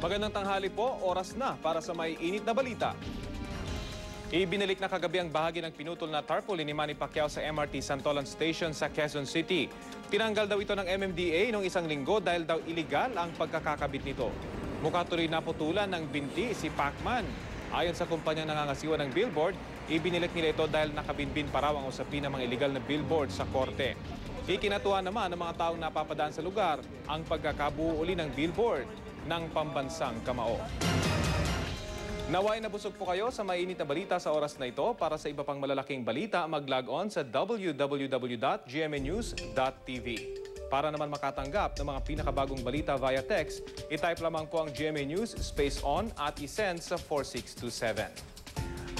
Magandang tanghali po, oras na para sa may init na balita. Ibinalik na kagabi ang bahagi ng pinutol na tarpaulin ni Manny Pacquiao sa MRT Santolan Station sa Quezon City. Tinanggal daw ito ng MMDA noong isang linggo dahil daw iligal ang pagkakakabit nito. Mukha tuloy naputulan ng binti si Pacman. Ayon sa kumpanyang nangangasiwa ng billboard, ibinilik nila ito dahil nakabinbin pa raw ang usapin ng mga illegal na billboard sa korte. Ikinatuwa naman ng mga taong napapadaan sa lugar ang pagkakabuo uli ng billboard ng pambansang kamao. Naway nabusog po kayo sa mainit na balita sa oras na ito. Para sa iba pang malalaking balita, mag-log on sa www.gmanews.tv. Para naman makatanggap ng mga pinakabagong balita via text, itype lamang po ang GMA News space on at isend sa 4627.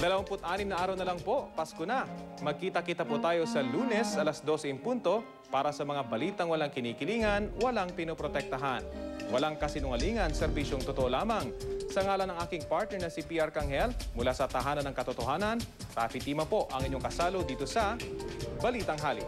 26 na araw na lang po, Pasko na. Magkita-kita po tayo sa Lunes, alas 12 in punto, para sa mga balitang walang kinikilingan, walang pinoprotektahan. Walang kasinungalingan, serbisyong totoo lamang. Sa ngalan ng aking partner na si PR Kanghel, mula sa Tahanan ng Katotohanan, Rafi Tima po ang inyong kasalo dito sa Balitang Hali.